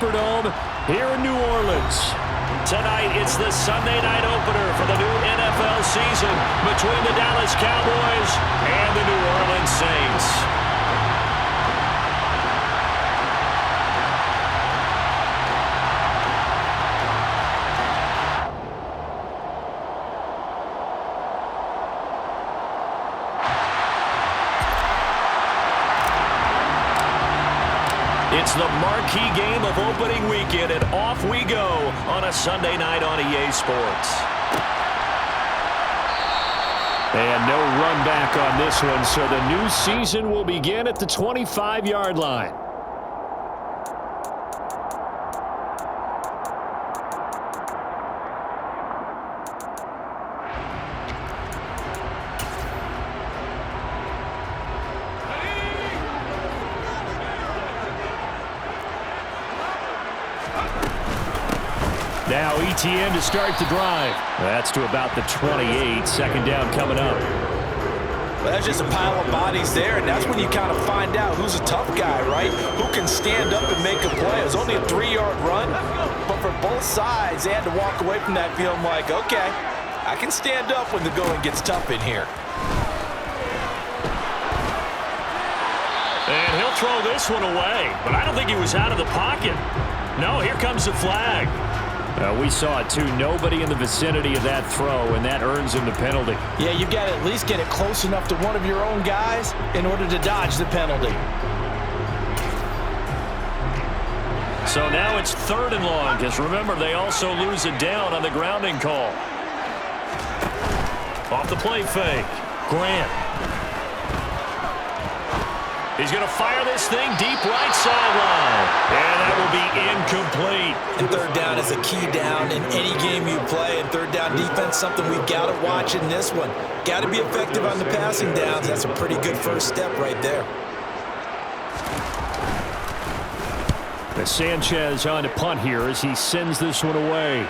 Superdome here in New Orleans. Tonight, it's the Sunday night opener for the new NFL season between the Dallas Cowboys and the New Orleans Saints. It's the marquee game of opening weekend, and off we go on a Sunday night on EA Sports. And no run back on this one, so the new season will begin at the 25-yard line. Now ETN to start the drive. That's to about the 28. Second down coming up. Well, that's just a pile of bodies there, and that's when you kind of find out who's a tough guy, right? Who can stand up and make a play. It was only a 3-yard run, but for both sides, they had to walk away from that feeling like, okay, I can stand up when the going gets tough in here. And he'll throw this one away, but I don't think he was out of the pocket. No, here comes the flag. We saw it, too. Nobody in the vicinity of that throw, and that earns him the penalty. Yeah, you've got to at least get it close enough to one of your own guys in order to dodge the penalty. So now it's 3rd and long, because remember, they also lose it down on the grounding call. Off the play fake. Grant. He's going to fire this thing deep right sideline. And that will be incomplete. And 3rd down is a key down in any game you play. And 3rd down defense, something we've got to watch in this one. Got to be effective on the passing downs. That's a pretty good first step right there. The Sanchez on to punt here as he sends this one away.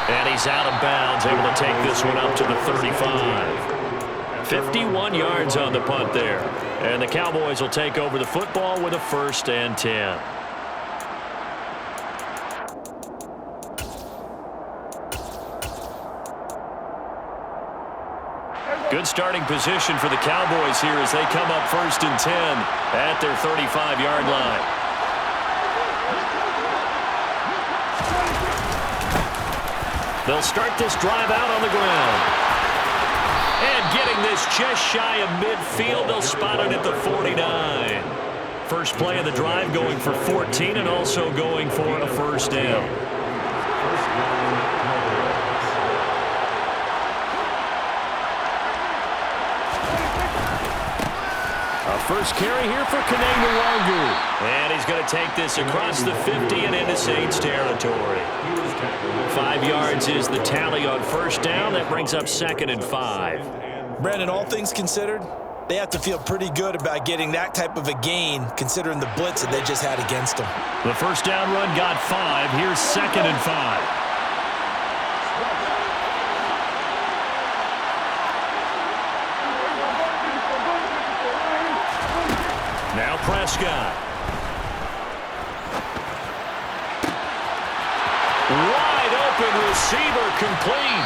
And he's out of bounds, able to take this one up to the 35. 51 yards on the punt there. And the Cowboys will take over the football with a 1st and 10. Good starting position for the Cowboys here as they come up 1st and 10 at their 35-yard line. They'll start this drive out on the ground. And getting this just shy of midfield, they'll spot it at the 49. First play of the drive going for 14 and also going for a 1st down. A first carry here for Kananga. And he's going to take this across the 50 and into Saints territory. 5 yards is the tally on 1st down. That brings up 2nd and 5. Brandon, all things considered, they have to feel pretty good about getting that type of a gain considering the blitz that they just had against them. The 1st down run got 5. Here's 2nd and 5. Now Prescott. Wide open receiver complete.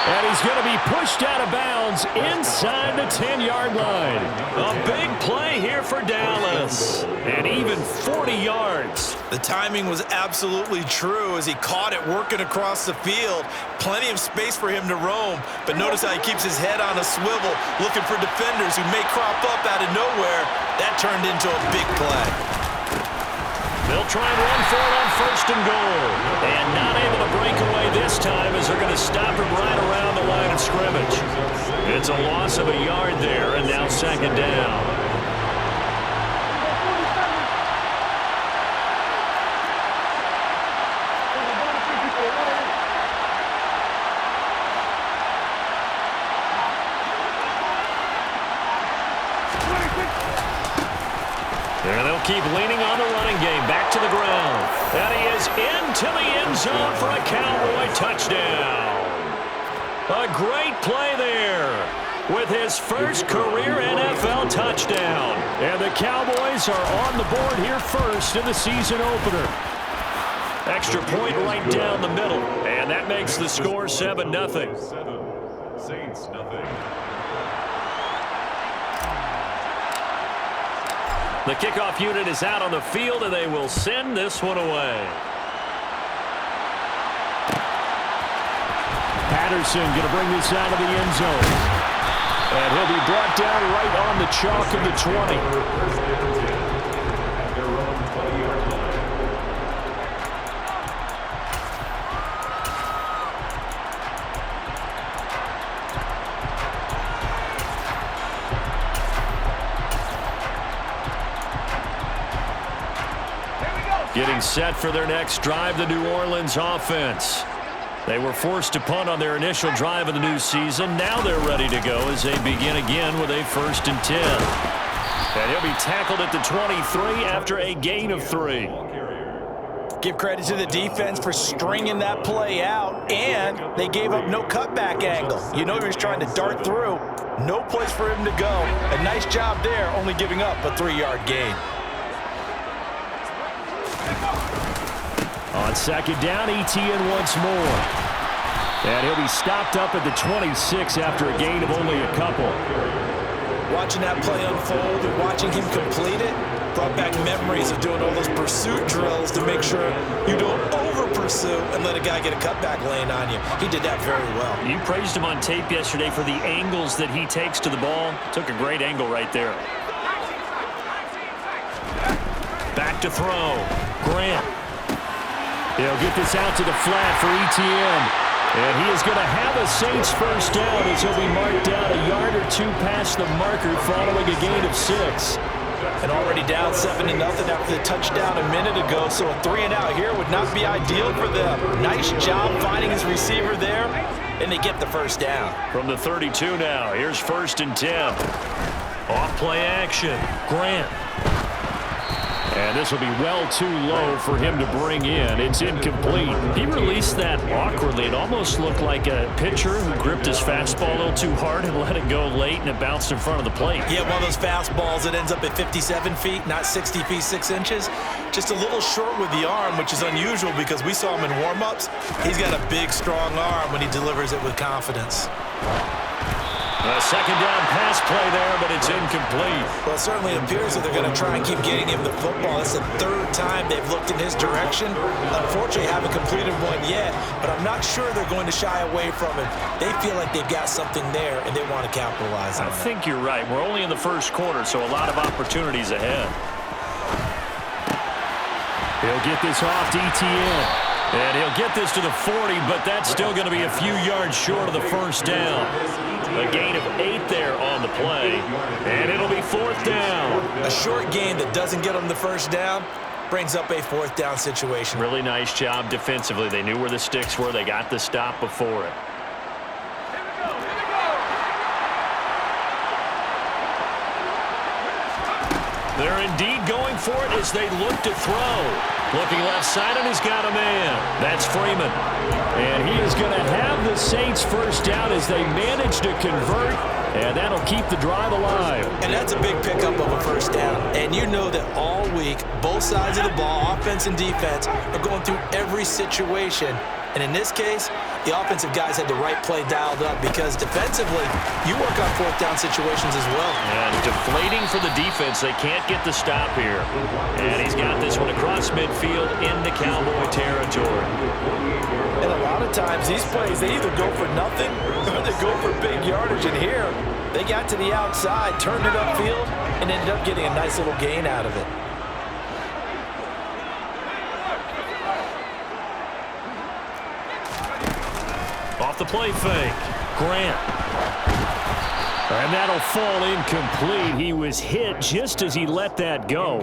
And he's going to be pushed out of bounds inside the 10-yard line. A big play here for Dallas. And even 40 yards. The timing was absolutely true as he caught it working across the field. Plenty of space for him to roam. But notice how he keeps his head on a swivel, looking for defenders who may crop up out of nowhere. That turned into a big play. They'll try and run for it on 1st and goal. And not able to break away this time as they're going to stop him right around the line of scrimmage. It's a loss of a yard there, and now 2nd down. And they'll keep leaning on the running game. Back to the ground. And he is into the end zone for a Cowboy touchdown. A great play there. with his first career NFL touchdown. And the Cowboys are on the board here first in the season opener. Extra point right down the middle, and that makes the score 7-0. Saints, nothing. The kickoff unit is out on the field, and they will send this one away. Patterson going to bring this out of the end zone. And he'll be brought down right on the chalk of the 20. Getting set for their next drive, the New Orleans offense. They were forced to punt on their initial drive of the new season. Now they're ready to go as they begin again with a 1st and 10. And he'll be tackled at the 23 after a gain of 3. Give credit to the defense for stringing that play out, and they gave up no cutback angle. You know he was trying to dart through. No place for him to go. A nice job there, only giving up a 3-yard gain. On 2nd down, ETN once more. And he'll be stopped up at the 26 after a gain of only a couple. Watching that play unfold and watching him complete it brought back memories of doing all those pursuit drills to make sure you don't over-pursue and let a guy get a cutback lane on you. He did that very well. You praised him on tape yesterday for the angles that he takes to the ball. Took a great angle right there. Back to throw. Grant. He'll get this out to the flat for ETN. And he is going to have a Saints first down as he'll be marked down a yard or 2 past the marker following a gain of 6. And already down 7-0 after the touchdown a minute ago, so a 3-and-out here would not be ideal for them. Nice job finding his receiver there, and they get the first down. From the 32 now, here's 1st and 10. Off play action. Grant. And this will be well too low for him to bring in. It's incomplete. He released that awkwardly. It almost looked like a pitcher who gripped his fastball a little too hard and let it go late, and it bounced in front of the plate. Yeah, one of those fastballs that ends up at 57 feet, not 60 feet 6 inches. Just a little short with the arm, which is unusual because we saw him in warm-ups. He's got a big, strong arm when he delivers it with confidence. A 2nd down pass play there, but it's incomplete. Well, it certainly appears that they're going to try and keep getting him the football. It's the 3rd time they've looked in his direction. Unfortunately, haven't completed one yet, but I'm not sure they're going to shy away from him. They feel like they've got something there, and they want to capitalize on it. I think you're right. We're only in the 1st quarter, so a lot of opportunities ahead. He'll get this off to ETN. And he'll get this to the 40, but that's still going to be a few yards short of the 1st down. A gain of 8 there on the play, and it'll be 4th down. A short gain that doesn't get them the 1st down brings up a 4th down situation. Really nice job defensively. They knew where the sticks were. They got the stop before it. They're indeed going for it as they look to throw. Looking left side, and he's got a man. That's Freeman. And he is going to have the Saints first down as they manage to convert, and that'll keep the drive alive. And that's a big pickup of a 1st down. And you know that all week, both sides of the ball, offense and defense, are going through every situation. And in this case, the offensive guys had the right play dialed up because defensively, you work on 4th down situations as well. And deflating for the defense. They can't get the stop here. And he's got this one across midfield into Cowboy territory. And a lot of times, these plays, they either go for nothing or they go for big yardage. And here, they got to the outside, turned it upfield, and ended up getting a nice little gain out of it. Off the play fake. Grant. And that'll fall incomplete. He was hit just as he let that go.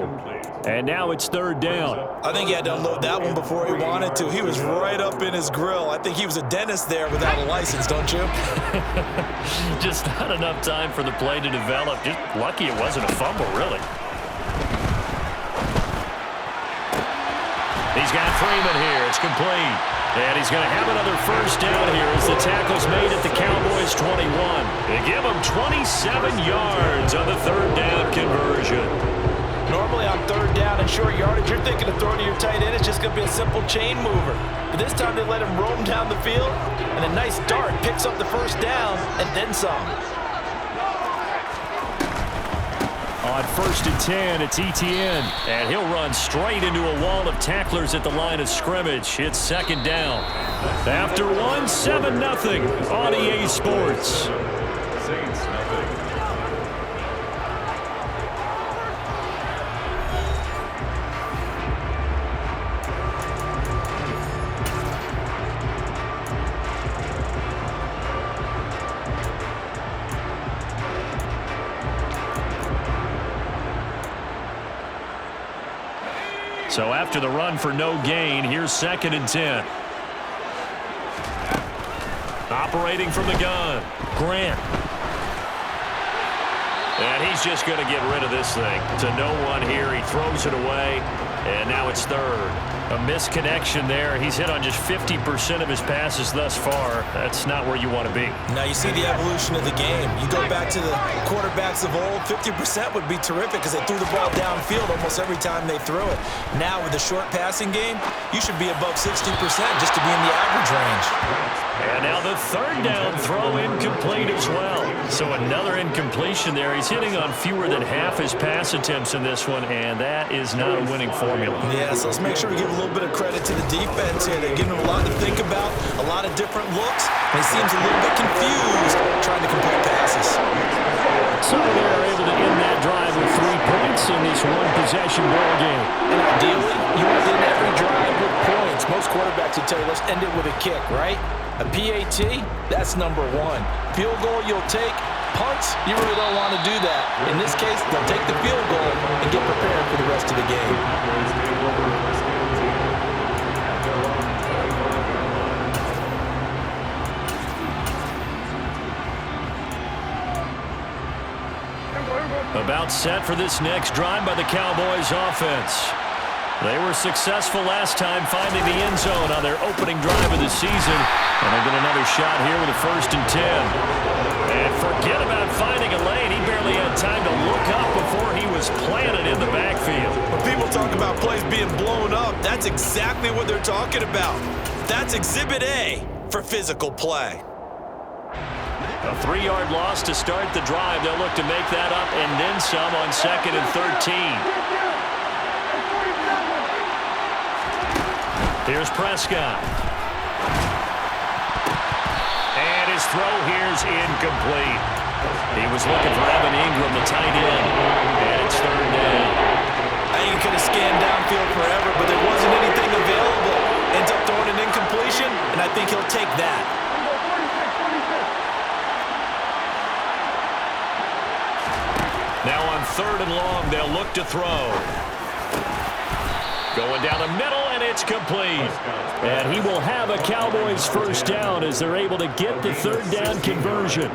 And now it's 3rd down. I think he had to unload that one before he wanted to. He was right up in his grill. I think he was a dentist there without a license, don't you? Just not enough time for the play to develop. Just lucky it wasn't a fumble, really. He's got Freeman here. It's complete. And he's going to have another first down here as the tackle's made at the Cowboys' 21. They give him 27 yards on the third down conversion. Normally on third down and short yardage, you're thinking of throwing to your tight end. It's just going to be a simple chain mover. But this time they let him roam down the field, and a nice dart picks up the first down and then some. On 1st and 10, it's Etienne. And he'll run straight into a wall of tacklers at the line of scrimmage. It's second down. After one, 7-0 on EA Sports. Saints nothing. So after the run for no gain, here's 2nd and 10. Operating from the gun, Grant. And he's just going to get rid of this thing. To no one here. He throws it away, and now it's third. A misconnection there. He's hit on just 50% of his passes thus far. That's not where you want to be. Now you see the evolution of the game. You go back to the quarterbacks of old, 50% would be terrific because they threw the ball downfield almost every time they threw it. Now with the short passing game, you should be above 60% just to be in the average range. And now the third down throw incomplete as well. So another incompletion there. He's hitting on fewer than half his pass attempts in this one, and that is not a winning formula. Yeah, so let's make sure we give a little bit of credit to the defense here. They've given him a lot to think about, a lot of different looks, and he seems a little bit confused trying to complete passes. So they're able to end that drive with 3 points in this one-possession ball game. And ideally, you want to end every drive with points. Most quarterbacks would tell you, let's end it with a kick, right? A PAT, that's number 1. Field goal you'll take. Punts, you really don't want to do that. In this case, they'll take the field goal and get prepared for the rest of the game. About set for this next drive by the Cowboys offense. They were successful last time finding the end zone on their opening drive of the season. And they get another shot here with a 1st and 10. And forget about finding a lane. He barely had time to look up before he was planted in the backfield. When people talk about plays being blown up, that's exactly what they're talking about. That's Exhibit A for physical play. A 3-yard loss to start the drive. They'll look to make that up and then some on 2nd and 13. Here's Prescott. And his throw here's incomplete. He was looking for Evan Ingram, the tight end. And it's 3rd down. I think he could have scanned downfield forever, but there wasn't anything available. Ends up throwing an incompletion, and I think he'll take that. Now on 3rd and long, they'll look to throw. Going down the middle, and it's complete. And he will have a Cowboys first down as they're able to get the 3rd down conversion.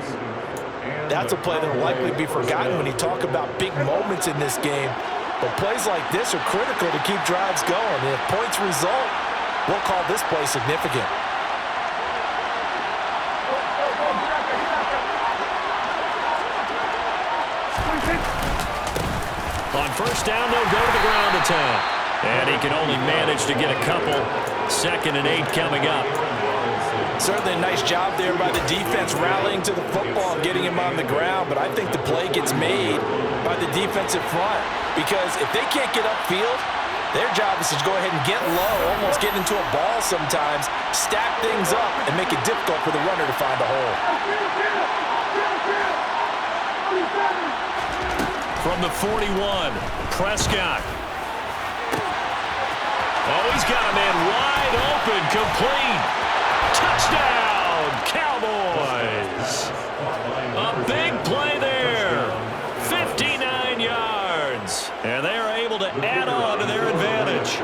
That's a play that will likely be forgotten when you talk about big moments in this game. But plays like this are critical to keep drives going. And if points result, we'll call this play significant. On 1st down, they'll go to the ground attack. And he can only manage to get a couple. 2nd and 8 coming up. Certainly a nice job there by the defense rallying to the football, getting him on the ground. But I think the play gets made by the defensive front. Because if they can't get upfield, their job is to go ahead and get low, almost get into a ball sometimes, stack things up, and make it difficult for the runner to find a hole. From the 41, Prescott. Oh, he's got a man wide open, complete. Touchdown, Cowboys. A big play there. 59 yards. And they are able to add on to their advantage.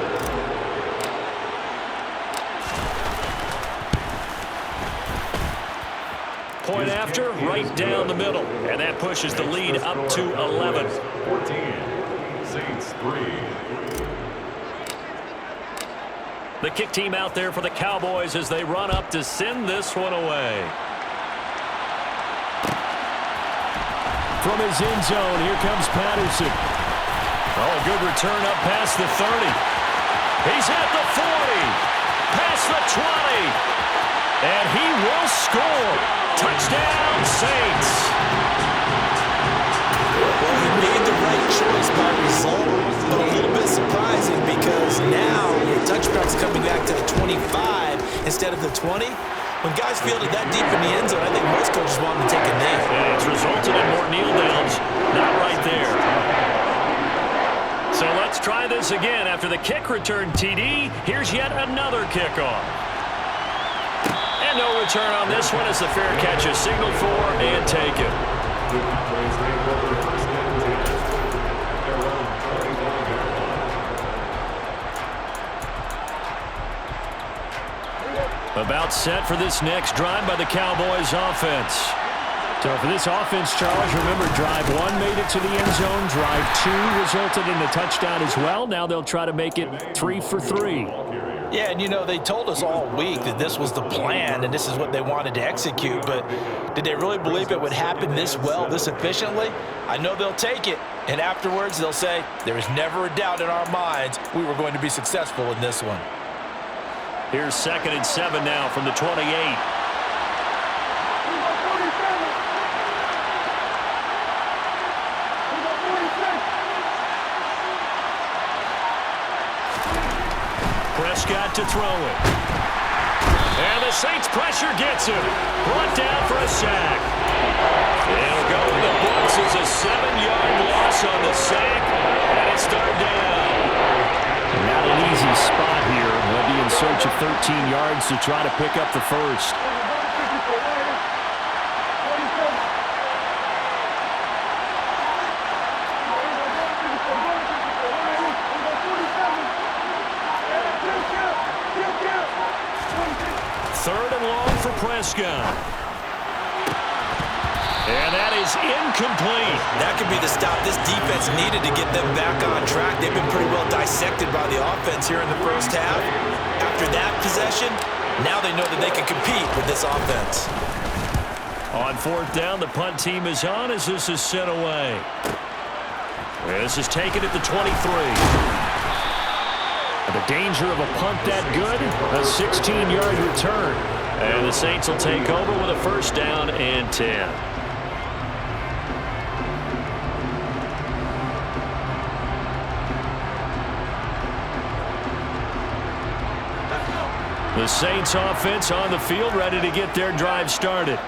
Point after, right down the middle. And that pushes the lead up to 11. 14. Saints 3. The kick team out there for the Cowboys as they run up to send this one away. From his end zone, here comes Patterson. Oh, a good return up past the 30. He's at the 40, past the 20, and he will score. Touchdown, Saints. Well, he made the right choice by result, but a little bit surprising because now your touchdown's coming back to the 25 instead of the 20. When guys fielded that deep in the end zone, I think most coaches want them to take a knee. Yeah, it's resulted in more kneel downs. Not right there. So let's try this again. After the kick return TD, here's yet another kickoff. And no return on this one as the fair catch is signaled for and taken. About set for this next drive by the Cowboys offense. So for this offense, Charles, remember drive 1 made it to the end zone. Drive 2 resulted in a touchdown as well. Now they'll try to make it 3 for 3. Yeah, and you know, they told us all week that this was the plan and this is what they wanted to execute, but did they really believe it would happen this well, this efficiently? I know they'll take it, and afterwards they'll say, there was never a doubt in our minds we were going to be successful in this one. Here's 2nd and 7 now from the 28. Prescott to throw it. And the Saints pressure gets him. Brought down for a sack. It'll go in the books as a 7-yard loss on the sack. And it's third down. Not an easy spot here. They'll be in search of 13 yards to try to pick up the first. Third and long for Prescott. And that is incomplete. That could be the stop this defense needed to get them back on track. They've been pretty well dissected by the offense here in the first half. After that possession, now they know that they can compete with this offense. On 4th down, the punt team is on as this is sent away. This is taken at the 23. The danger of a punt that good, a 16-yard return. And the Saints will take over with a first down and 10. The Saints offense on the field ready to get their drive started.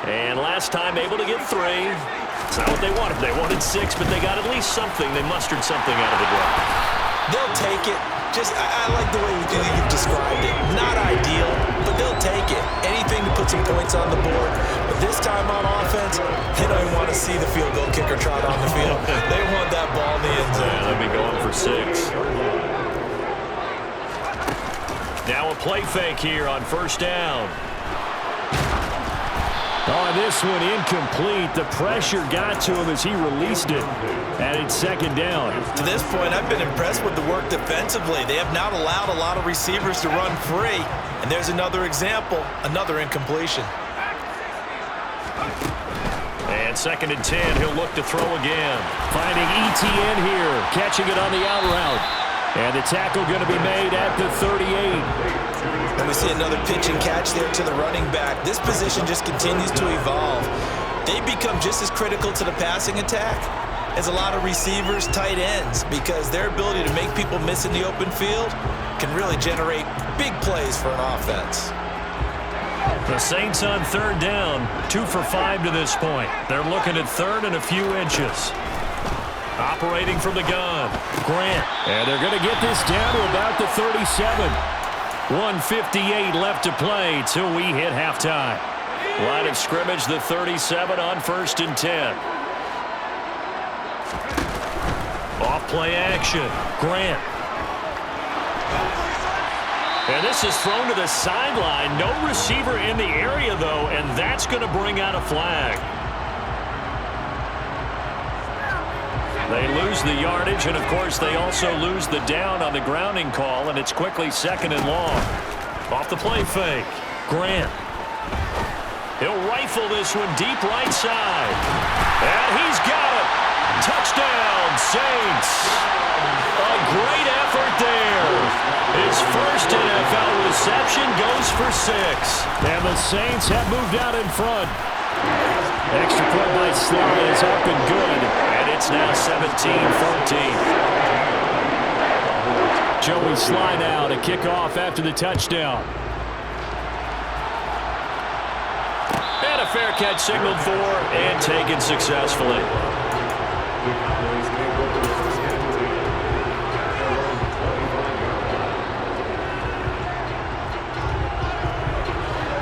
And last time able to get 3. It's not what they wanted. They wanted 6, but they got at least something. They mustered something out of the drive. They'll take it. I like the way you've described it. Not ideal, but they'll take it. Anything to put some points on the board. But this time on offense, they don't even want to see the field goal kicker trot on the field. They want that ball in the end zone. Yeah, they'll be going for 6. Now a play fake here on first down. Oh, this one incomplete. The pressure got to him as he released it. And it's 2nd down. To this point, I've been impressed with the work defensively. They have not allowed a lot of receivers to run free. And there's another example, another incompletion. And 2nd and 10, he'll look to throw again. Finding ETN here, catching it on the out route. And the tackle going to be made at the 38. And we see another pitch and catch there to the running back. This position just continues to evolve. They become just as critical to the passing attack as a lot of receivers, tight ends, because their ability to make people miss in the open field can really generate big plays for an offense. The Saints on 3rd down, 2 for 5 to this point. They're looking at 3rd and a few inches. Operating from the gun, Grant. And they're going to get this down to about the 37. 1:58 left to play till we hit halftime. Line of scrimmage, the 37 on 1st and 10. Off play action, Grant. And this is thrown to the sideline. No receiver in the area, though, and that's going to bring out a flag. They lose the yardage, and, of course, they also lose the down on the grounding call, and it's quickly 2nd and long. Off the play fake. Grant. He'll rifle this one deep right side. And he's got it. Touchdown, Saints. A great effort there. His first NFL reception goes for 6. And the Saints have moved out in front. Extra point by Sly is up and good. And it's now 17-14. Joey Sly now to kick off after the touchdown. And a fair catch signaled for and taken successfully.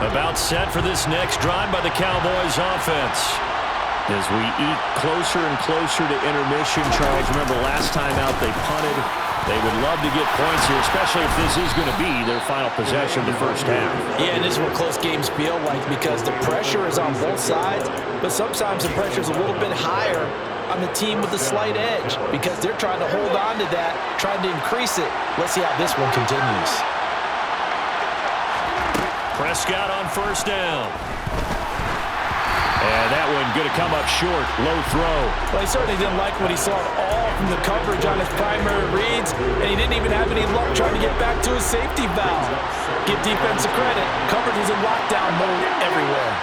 About set for this next drive by the Cowboys offense. As we eat closer and closer to intermission, Charles, remember last time out they punted. They would love to get points here, especially if this is going to be their final possession of the first half. Yeah, and this is what close games feel like because the pressure is on both sides, but sometimes the pressure is a little bit higher on the team with the slight edge because they're trying to hold on to that, trying to increase it. Let's see how this one continues. Prescott on first down. And that one going to come up short. Low throw. Well, he certainly didn't like what he saw at all from the coverage on his primary reads, and he didn't even have any luck trying to get back to his safety valve. Give defensive credit. Coverage was in lockdown mode everywhere.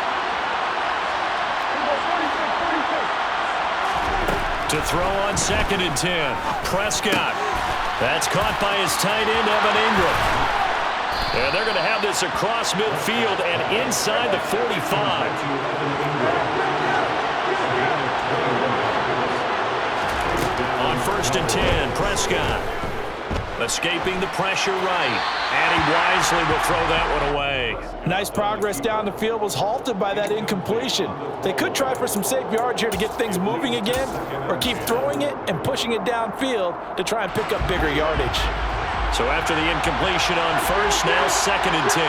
To throw on 2nd and 10. Prescott. That's caught by his tight end, Evan Ingram. And they're going to have this across midfield and inside the 45. On 1st and 10, Prescott. Escaping the pressure right. And he wisely will throw that one away. Nice progress down the field was halted by that incompletion. They could try for some safe yards here to get things moving again, or keep throwing it and pushing it downfield to try and pick up bigger yardage. So after the incompletion on first, now 2nd and 10.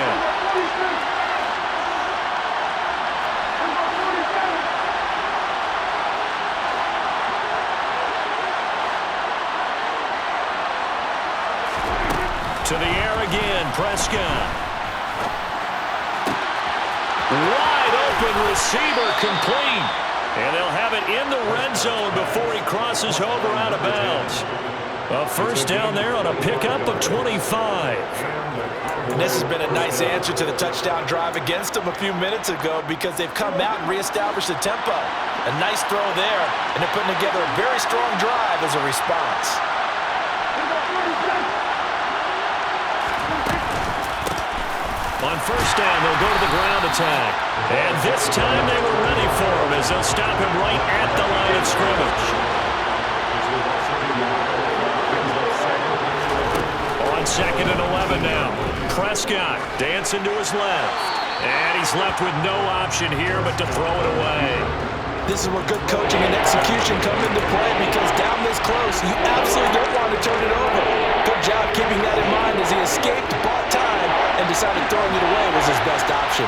To the air again, Prescott. Wide open receiver complete. And they'll have it in the red zone before he crosses over out of bounds. A first down there on a pickup of 25. And this has been a nice answer to the touchdown drive against them a few minutes ago because they've come out and reestablished the tempo. A nice throw there, and they're putting together a very strong drive as a response. On first down, they'll go to the ground attack. And this time they were ready for him as they'll stop him right at the line of scrimmage. On 2nd and 11 now. Prescott dancing to his left. And he's left with no option here but to throw it away. This is where good coaching and execution come into play because down this close, you absolutely don't want to turn it over. Good job keeping that in mind as he escaped, bought time, and decided throwing it away was his best option.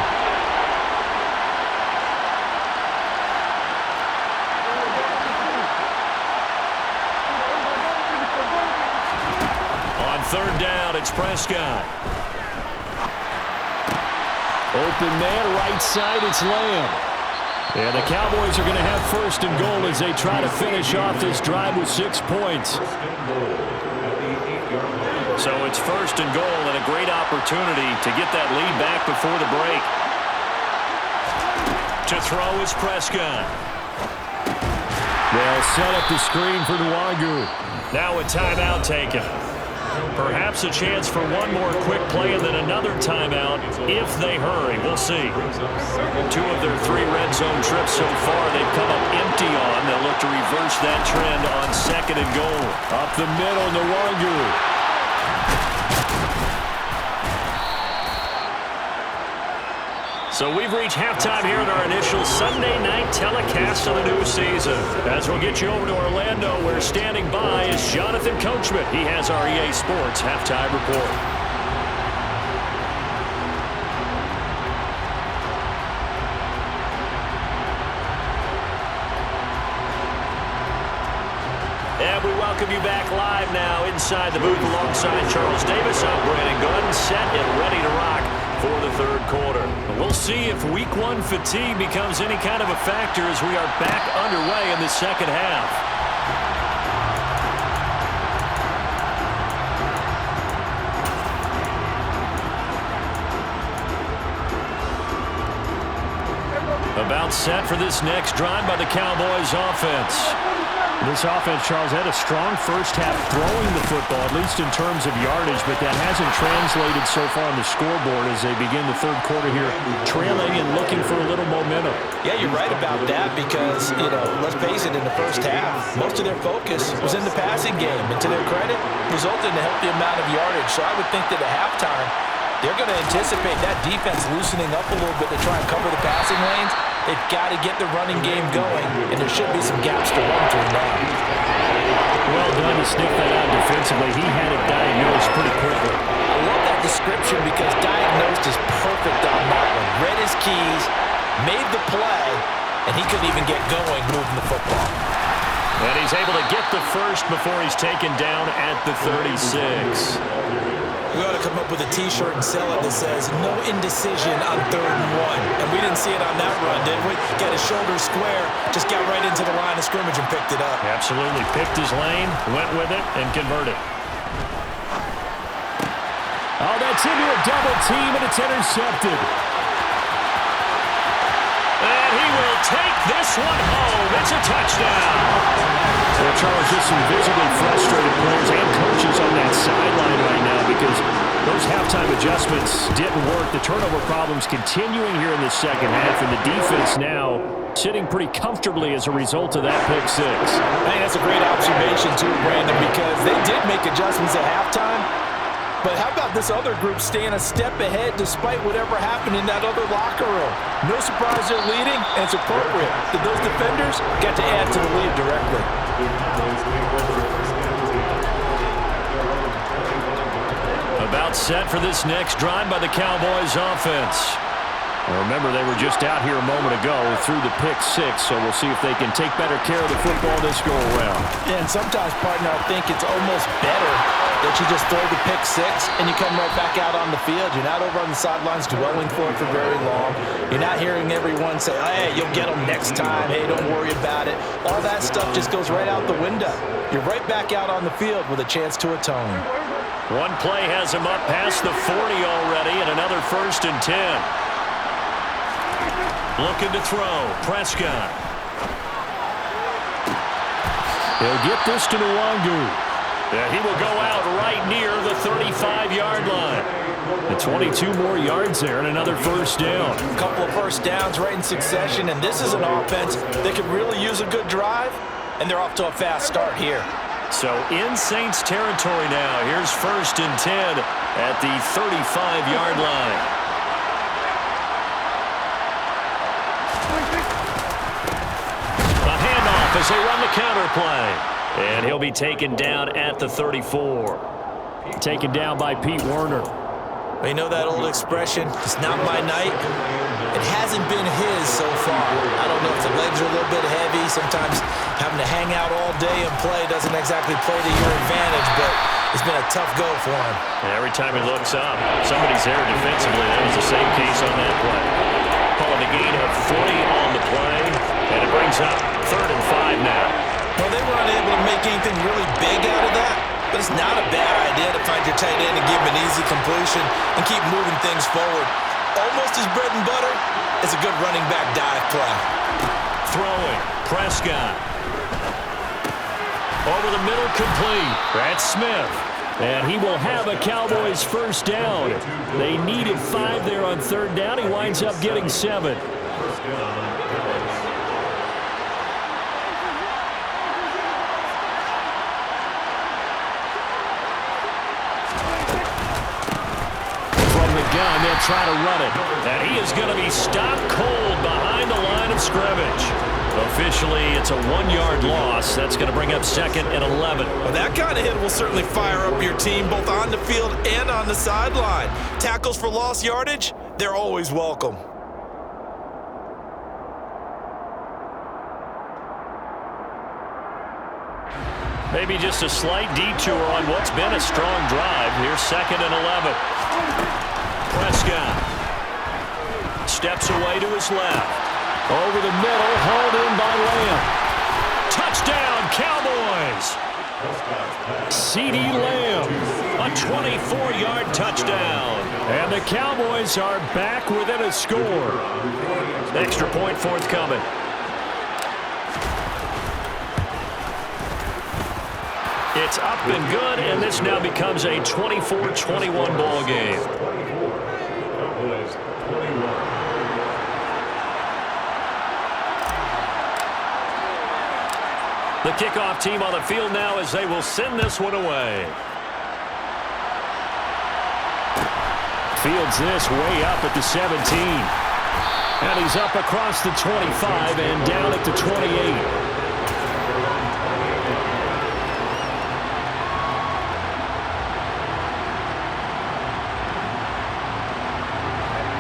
On 3rd down, it's Prescott. Open man, right side, it's Lamb. And the Cowboys are going to have 1st and goal as they try to finish off this drive with 6 points. So it's 1st and goal and a great opportunity to get that lead back before the break. To throw is Prescott. They'll set up the screen for Nwangu. Now a timeout taken. Perhaps a chance for one more quick play and then another timeout if they hurry. We'll see. 2 of their 3 red zone trips so far they've come up empty on. They'll look to reverse that trend on 2nd and goal. Up the middle, Nwangu. So we've reached halftime here in our initial Sunday night telecast of the new season. As we'll get you over to Orlando, where standing by is Jonathan Coachman. He has our EA Sports halftime report. live now inside the booth alongside Charles Davis. I'm Brandon Gunn, set and ready to rock for the third quarter. We'll see if week one fatigue becomes any kind of a factor as we are back underway in the second half. About set for this next drive by the Cowboys offense. This offense, Charles, had a strong first half throwing the football, at least in terms of yardage, but that hasn't translated so far on the scoreboard as they begin the third quarter here, trailing and looking for a little momentum. Yeah, you're right about that because, let's face it, in the first half, most of their focus was in the passing game, and to their credit, resulted in a healthy amount of yardage. So I would think that at halftime, they're going to anticipate that defense loosening up a little bit to try and cover the passing lanes. They've got to get the running game going, and there should be some gaps to run through now. Well done to sniff that out defensively. He had it diagnosed pretty quickly. I love that description because diagnosed is perfect on that one. Read his keys, made the play, and he couldn't even get going moving the football. And he's able to get the first before he's taken down at the 36. We ought to come up with a T-shirt and sell it that says, no indecision on 3rd and 1. And we didn't see it on that run, did we? Got his shoulder square, just got right into the line of scrimmage and picked it up. Absolutely. Picked his lane, went with it, and converted. Oh, that's into a double team, and it's intercepted. And he will take this one home. It's a touchdown. Well, Charles, just some visibly frustrated players and coaches on that sideline right now because those halftime adjustments didn't work. The turnover problems continuing here in the second half, and the defense now sitting pretty comfortably as a result of that pick six. I think that's a great observation too, Brandon, because they did make adjustments at halftime. But how about this other group staying a step ahead despite whatever happened in that other locker room? No surprise they're leading, and it's appropriate that those defenders got to add to the lead directly. About set for this next drive by the Cowboys offense. Well, remember, they were just out here a moment ago through the pick six, so we'll see if they can take better care of the football this go-around. Yeah, and sometimes, partner, I think it's almost better that you just throw the pick six and you come right back out on the field. You're not over on the sidelines dwelling for it for very long. You're not hearing everyone say, hey, you'll get them next time. Hey, don't worry about it. All that stuff just goes right out the window. You're right back out on the field with a chance to atone. One play has him up past the 40 already, and another 1st and 10. Looking to throw. Prescott. He'll get this to Nwangu. Yeah, he will go out right near the 35-yard line. And 22 more yards there and another first down. A couple of first downs right in succession, and this is an offense that could really use a good drive, and they're off to a fast start here. So in Saints territory now. Here's 1st and 10 at the 35-yard line. As they run the counter play. And he'll be taken down at the 34. Taken down by Pete Werner. You know that old expression, it's not my night? It hasn't been his so far. I don't know if the legs are a little bit heavy. Sometimes having to hang out all day and play doesn't exactly play to your advantage, but it's been a tough go for him. And every time he looks up, somebody's there defensively. That was the same case on that play. Calling a gain of 40 on the play, and it brings up 3rd and 5 now. Well, they were unable to make anything really big out of that, but it's not a bad idea to find your tight end and give him an easy completion and keep moving things forward. Almost as bread and butter as a good running back dive play. Throwing. Prescott. Over the middle, complete. That's Smith. And he will have a Cowboys first down. They needed 5 there on 3rd down. He winds up getting 7. Gun, they'll try to run it. And he is going to be stopped cold behind the line of scrimmage. Officially, it's a 1-yard loss. That's going to bring up 2nd and 11. Well, that kind of hit will certainly fire up your team both on the field and on the sideline. Tackles for lost yardage, they're always welcome. Maybe just a slight detour on what's been a strong drive. Here's 2nd and 11. Prescott steps away to his left. Over the middle, hauled in by Lamb. Touchdown, Cowboys! CeeDee Lamb, a 24-yard touchdown. And the Cowboys are back within a score. Extra point forthcoming. It's up and good, and this now becomes a 24-21 ball game. The kickoff team on the field now as they will send this one away. Fields this way up at the 17. And he's up across the 25 and down at the 28.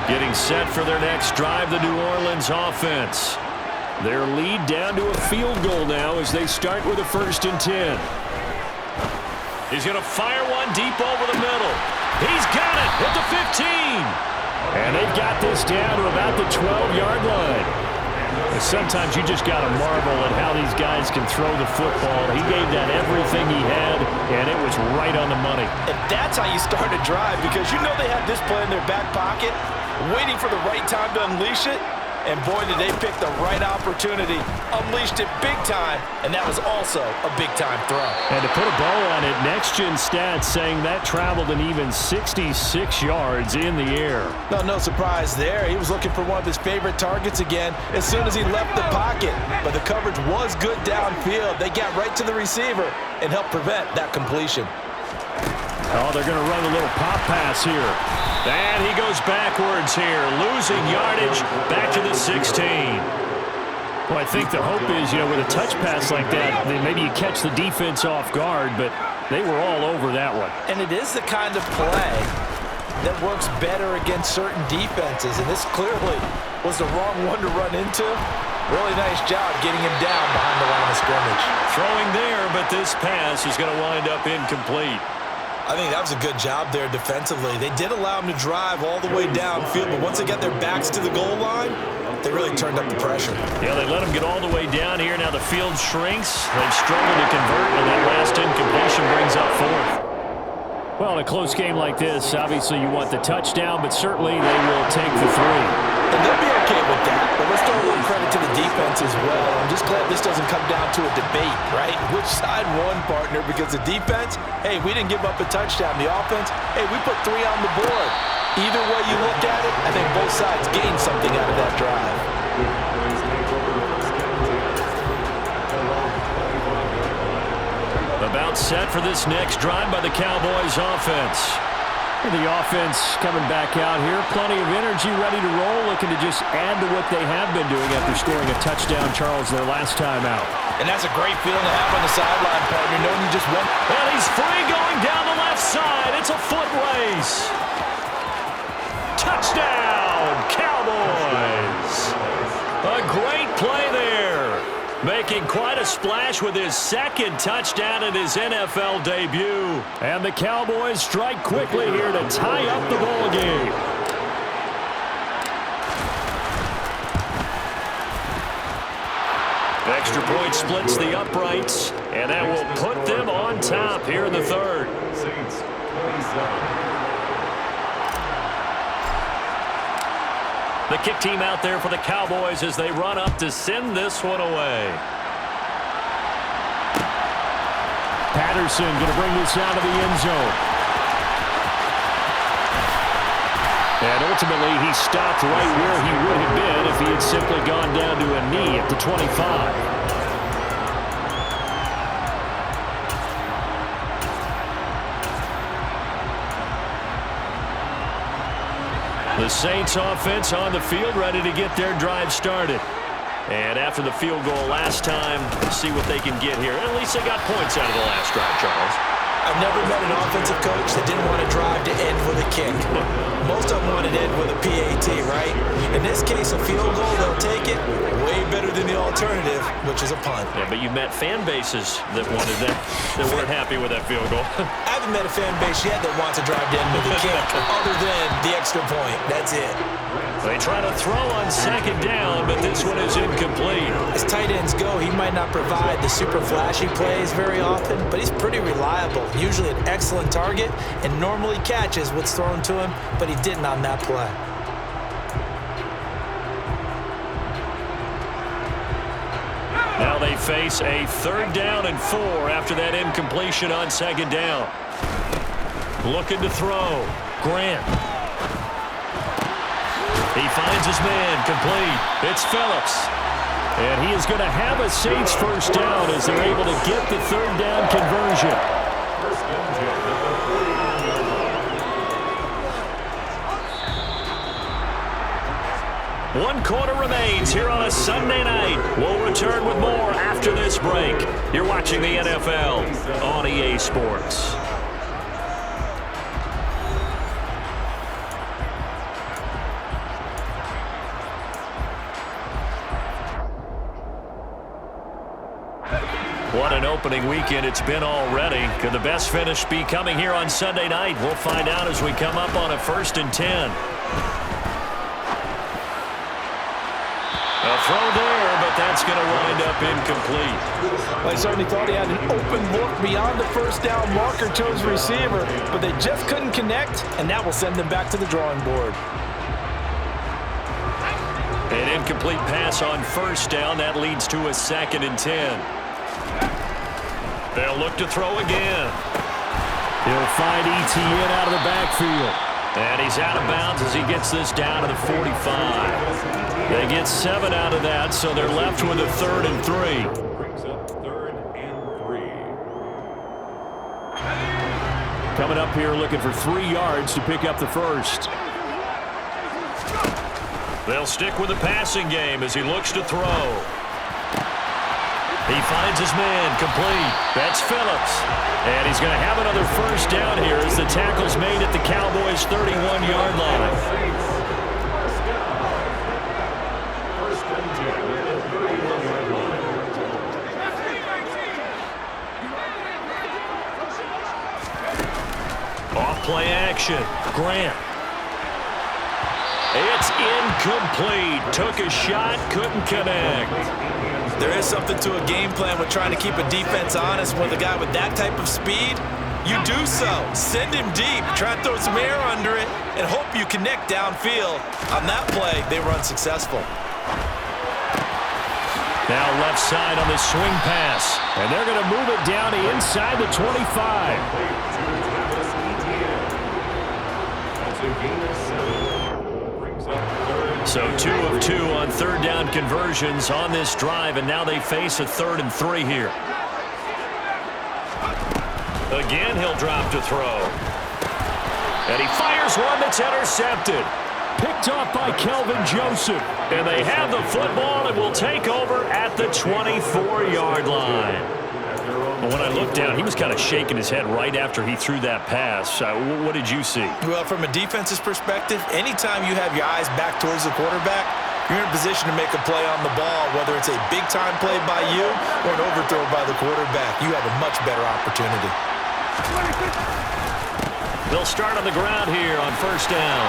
Getting set for their next drive, the New Orleans offense. Their lead down to a field goal now as they start with a 1st and 10. He's going to fire one deep over the middle. He's got it at the 15. And they've got this down to about the 12-yard line. And sometimes you just got to marvel at how these guys can throw the football. He gave that everything he had, and it was right on the money. And that's how you start a drive, because you know they have this play in their back pocket, waiting for the right time to unleash it. And boy, did they pick the right opportunity. Unleashed it big time, and that was also a big-time throw. And to put a bow on it, next-gen stats saying that traveled an even 66 yards in the air. No surprise there. He was looking for one of his favorite targets again as soon as he left the pocket. But the coverage was good downfield. They got right to the receiver and helped prevent that completion. Oh, they're going to run a little pop pass here. And he goes backwards here, losing yardage back to the 16. Well, I think the hope is, with a touch pass like that, then maybe you catch the defense off guard, but they were all over that one. And it is the kind of play that works better against certain defenses, and this clearly was the wrong one to run into. Really nice job getting him down behind the line of scrimmage. Throwing there, but this pass is going to wind up incomplete. I think that was a good job there defensively. They did allow him to drive all the way downfield, but once they got their backs to the goal line, they really turned up the pressure. Yeah, they let him get all the way down here. Now the field shrinks. They've struggled to convert, and that last incompletion brings up 4th. Well, in a close game like this, obviously you want the touchdown, but certainly they will take the 3. And they'll be okay with that, but let's throw a little credit to the defense as well. I'm just glad this doesn't come down to a debate, right? Which side won, partner? Because the defense, hey, we didn't give up a touchdown. The offense, hey, we put 3 on the board. Either way you look at it, I think both sides gained something out of that drive. About set for this next drive by the Cowboys offense. And the offense coming back out here. Plenty of energy, ready to roll, looking to just add to what they have been doing after scoring a touchdown, Charles, their last time out. And that's a great feeling to have on the sideline, partner, knowing you just won. And he's free going down the left side. It's a foot race. Touchdown, Cowboys. A great play there. Making quite a splash with his 2nd touchdown in his NFL debut. And the Cowboys strike quickly here to tie up the ball game. Extra point splits the uprights, and that will put them on top here in the 3rd. Saints 27. The kick team out there for the Cowboys as they run up to send this one away. Patterson going to bring this out of the end zone. And ultimately, he stopped right where he would have been if he had simply gone down to a knee at the 25. The Saints offense on the field, ready to get their drive started. And after the field goal last time, see what they can get here. At least they got points out of the last drive, Charles. I've never met an offensive coach that didn't want to drive to end with a kick. Most of them want to end with a PAT, right? In this case, a field goal, they'll take it way better than the alternative, which is a punt. Yeah, but you met fan bases that wanted that, that weren't happy with that field goal. I haven't met a fan base yet that wants to drive to end with a kick other than the extra point. That's it. They try to throw on second down, but this one is incomplete. As tight ends go, he might not provide the super flashy plays very often, but he's pretty reliable. Usually an excellent target and normally catches what's thrown to him, but he didn't on that play. Now they face a 3rd down and 4 after that incompletion on second down. Looking to throw. Grant. He finds his man, complete. It's Phillips. And he is going to have a Saints first down as they're able to get the 3rd down conversion. One quarter remains here on a Sunday night. We'll return with more after this break. You're watching the NFL on EA Sports. What an opening weekend it's been already. Could the best finish be coming here on Sunday night? We'll find out as we come up on a 1st and 10. A throw there, but that's going to wind up incomplete. I certainly thought he had an open look beyond the first down marker to his receiver, but they just couldn't connect, and that will send them back to the drawing board. An incomplete pass on first down. That leads to a 2nd and 10. They'll look to throw again. He'll find ETN out of the backfield. And he's out of bounds as he gets this down to the 45. They get 7 out of that, so they're left with a 3rd and 3. Brings up 3rd and 3. Coming up here looking for 3 yards to pick up the first. They'll stick with the passing game as he looks to throw. He finds his man, complete. That's Phillips. And he's going to have another first down here as the tackle's made at the Cowboys' 31-yard line. First and 10 at the 31-yard line. Off play action. Grant. It's incomplete. Took a shot, couldn't connect. There is something to a game plan with trying to keep a defense honest with a guy with that type of speed. You do so. Send him deep. Try to throw some air under it and hope you connect downfield. On that play, they were unsuccessful. Now left side on the swing pass. And they're going to move it down to inside the 25. That's a gain of 7. Brings up 3rd. So 2 of 2 on 3rd down conversions on this drive, and now they face a 3rd and 3 here. Again, he'll drop to throw. And he fires one that's intercepted. Picked off by Kelvin Joseph. And they have the football and will take over at the 24-yard line. When I looked down, he was kind of shaking his head right after he threw that pass. What did you see? Well, from a defense's perspective, anytime you have your eyes back towards the quarterback, you're in a position to make a play on the ball, whether it's a big-time play by you or an overthrow by the quarterback. You have a much better opportunity. They'll start on the ground here on first down.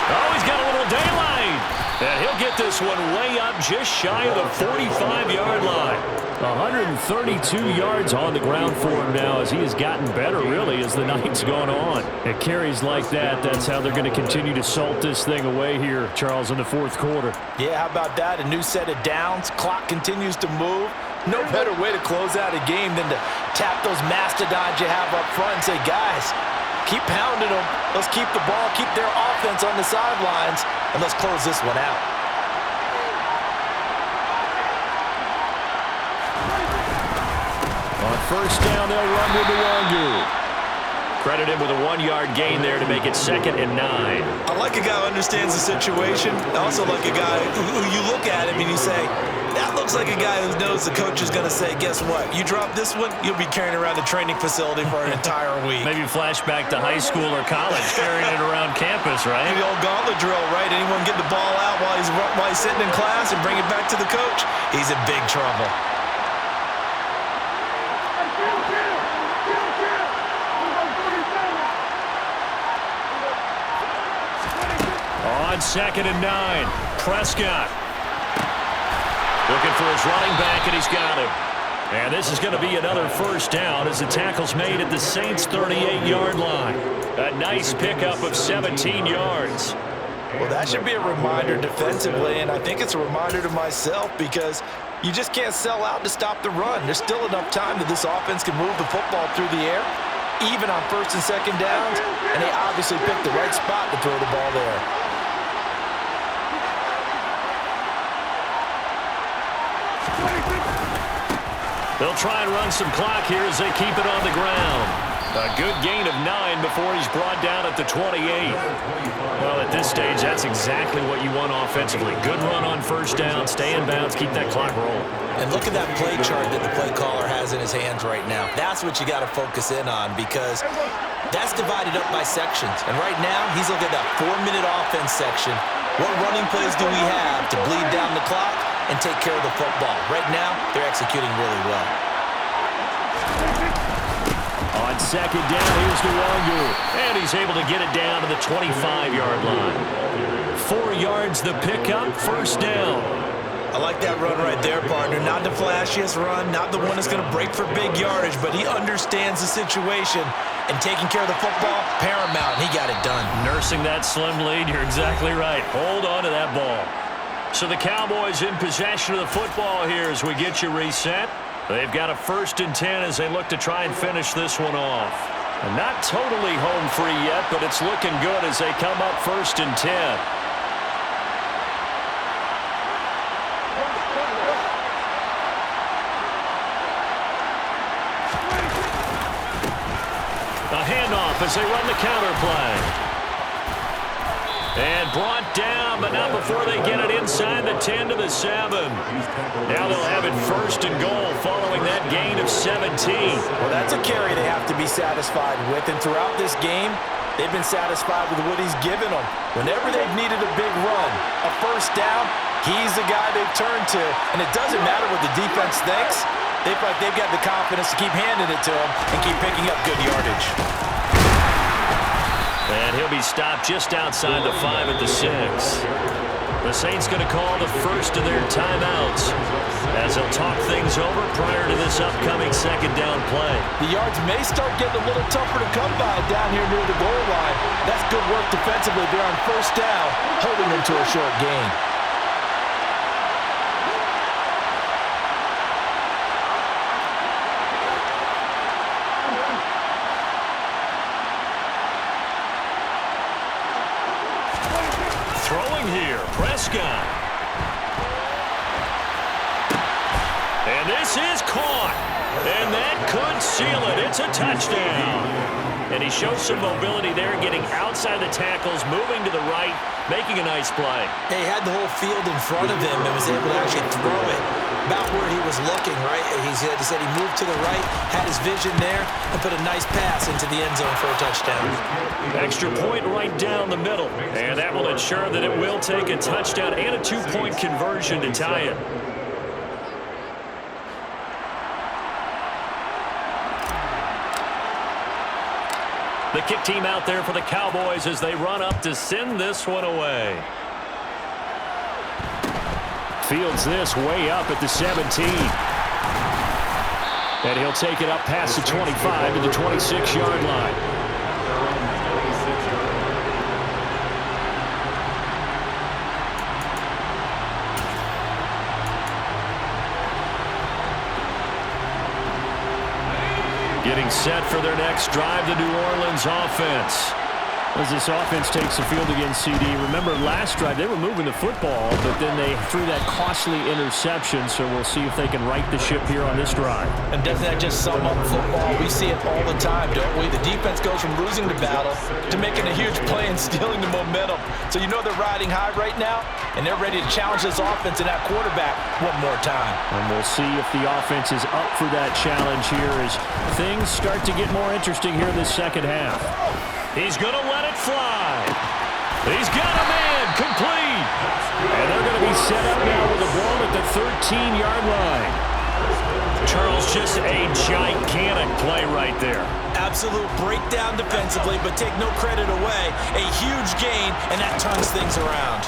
Oh, he's got a little daylight. And he'll get this one way up just shy of the 45-yard line. 132 yards on the ground for him now as he has gotten better, really, as the night's gone on. It carries like that. That's how they're going to continue to salt this thing away here, Charles, in the 4th quarter. Yeah, how about that? A new set of downs. Clock continues to move. No better way to close out a game than to tap those mastodons you have up front and say, guys, keep pounding them. Let's keep the ball, keep their offense on the sidelines, and let's close this one out. On first down, they'll run with the Wangu. Credit him with a 1-yard gain there to make it 2nd and 9. I like a guy who understands the situation. I also like a guy who you look at him and you say, That looks like a guy who knows the coach is going to say, guess what? You drop this one, you'll be carrying around the training facility for an entire week. Maybe flashback to high school or college, carrying it around campus, right? The old gauntlet drill, right? Anyone get the ball out while he's sitting in class and bring it back to the coach? He's in big trouble. On 2nd and 9, Prescott. Looking for his running back, and he's got him. And this is going to be another first down as the tackle's made at the Saints' 38-yard line. A nice pickup of 17 yards. Well, that should be a reminder defensively, and I think it's a reminder to myself because you just can't sell out to stop the run. There's still enough time that this offense can move the football through the air, even on 1st and 2nd downs, and they obviously picked the right spot to throw the ball there. They'll try and run some clock here as they keep it on the ground. A good gain of 9 before he's brought down at the 28. Well, at this stage, that's exactly what you want offensively. Good run on 1st down, stay in bounds, keep that clock rolling. And look at that play chart that the play caller has in his hands right now. That's what you got to focus in on because that's divided up by sections. And right now, he's looking at that 4-minute offense section. What running plays do we have to bleed down the clock and take care of the football? Right now, they're executing really well. On 2nd down, here's Nwangu. And he's able to get it down to the 25-yard line. 4 yards the pickup, 1st down. I like that run right there, partner. Not the flashiest run, not the one that's going to break for big yardage, but he understands the situation, and taking care of the football, paramount, and he got it done. Nursing that slim lead, you're exactly right. Hold on to that ball. So the Cowboys in possession of the football here as we get you reset. They've got a 1st and 10 as they look to try and finish this one off. And not totally home free yet, but it's looking good as they come up 1st and 10. A handoff as they run the counter play. And brought down, but not before they get it inside the 10 to the 7. Now they'll have it 1st and goal following that gain of 17. Well, that's a carry they have to be satisfied with, and throughout this game, they've been satisfied with what he's given them. Whenever they've needed a big run, a 1st down, he's the guy they've turned to, and it doesn't matter what the defense thinks. They feel like they've got the confidence to keep handing it to him and keep picking up good yardage. And he'll be stopped just outside the 5 at the 6. The Saints going to call the first of their timeouts as they'll talk things over prior to this upcoming 2nd down play. The yards may start getting a little tougher to come by down here near the goal line. That's good work defensively there on 1st down, holding them to a short gain. Throwing here, Prescott. And this is caught. And that could seal it. It's a touchdown. And he shows some mobility there, getting outside the tackles, moving to the right, making a nice play. He had the whole field in front of him and was able to actually throw it about where he was looking, right? He said he moved to the right, had his vision there, and put a nice pass into the end zone for a touchdown. Extra point right down the middle. And that will ensure that it will take a touchdown and a 2-point conversion to tie it. The kick team out there for the Cowboys as they run up to send this one away. Fields this way up at the 17. And he'll take it up past the 25 to the 26-yard line. Getting set for their next drive, the New Orleans offense. As this offense takes the field against CD, remember last drive they were moving the football, but then they threw that costly interception, so we'll see if they can right the ship here on this drive. And doesn't that just sum up football? We see it all the time, don't we? The defense goes from losing the battle to making a huge play and stealing the momentum. So you know they're riding high right now, and they're ready to challenge this offense and that quarterback one more time. And we'll see if the offense is up for that challenge here as things start to get more interesting here in this second half. He's going to let it fly. He's got a man complete. And they're going to be set up now with the ball at the 13-yard line. Charles, just a gigantic play right there. Absolute breakdown defensively, but take no credit away. A huge gain, and that turns things around.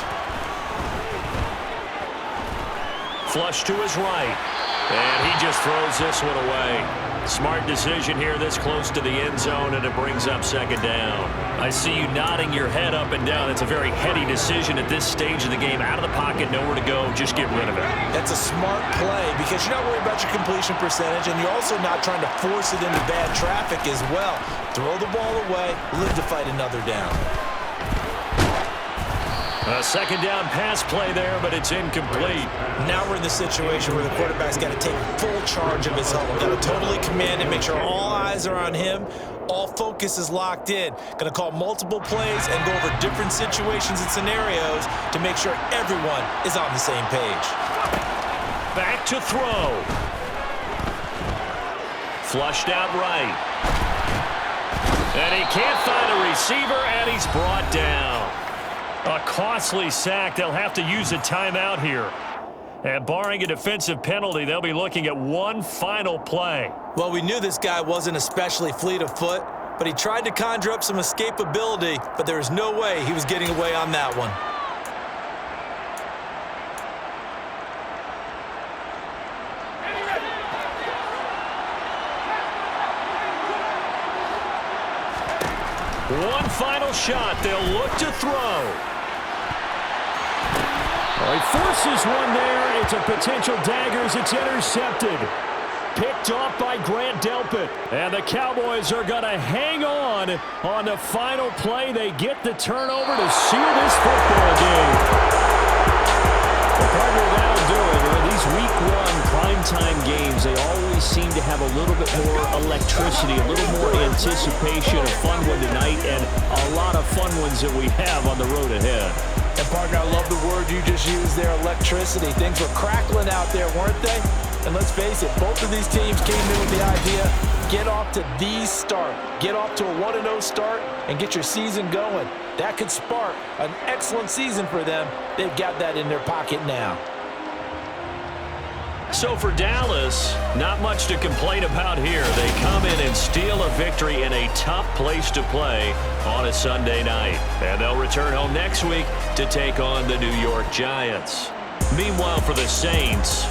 Flush to his right. And he just throws this one away. Smart decision here this close to the end zone, and it brings up second down. I see you nodding your head up and down. It's a very heady decision at this stage of the game. Out of the pocket, nowhere to go. Just get rid of it. That's a smart play because you're not worried about your completion percentage, and you're also not trying to force it into bad traffic as well. Throw the ball away, live to fight another down. A second down pass play there, but it's incomplete. Now we're in the situation where the quarterback's got to take full charge of his huddle. Got to totally command it, make sure all eyes are on him. All focus is locked in. Going to call multiple plays and go over different situations and scenarios to make sure everyone is on the same page. Back to throw. Flushed out right. And he can't find a receiver, and he's brought down. A costly sack. They'll have to use a timeout here. And barring a defensive penalty, they'll be looking at one final play. Well, we knew this guy wasn't especially fleet of foot, but he tried to conjure up some escapability, but there was no way he was getting away on that one. One final shot. They'll look to throw. He forces one there. It's a potential dagger as it's intercepted. Picked off by Grant Delpit. And the Cowboys are going to hang on the final play. They get the turnover to seal this football game. Well, partner, that'll do it. These week one primetime games, they always seem to have a little bit more electricity, a little more anticipation. A fun one tonight, and a lot of fun ones that we have on the road ahead. And, partner, I love the word you just used there, electricity. Things were crackling out there, weren't they? And let's face it, both of these teams came in with the idea, get off to the start. Get off to a 1-0 start and get your season going. That could spark an excellent season for them. They've got that in their pocket now. So for Dallas, not much to complain about here. They come in and steal a victory in a tough place to play on a Sunday night. And they'll return home next week to take on the New York Giants. Meanwhile, for the Saints,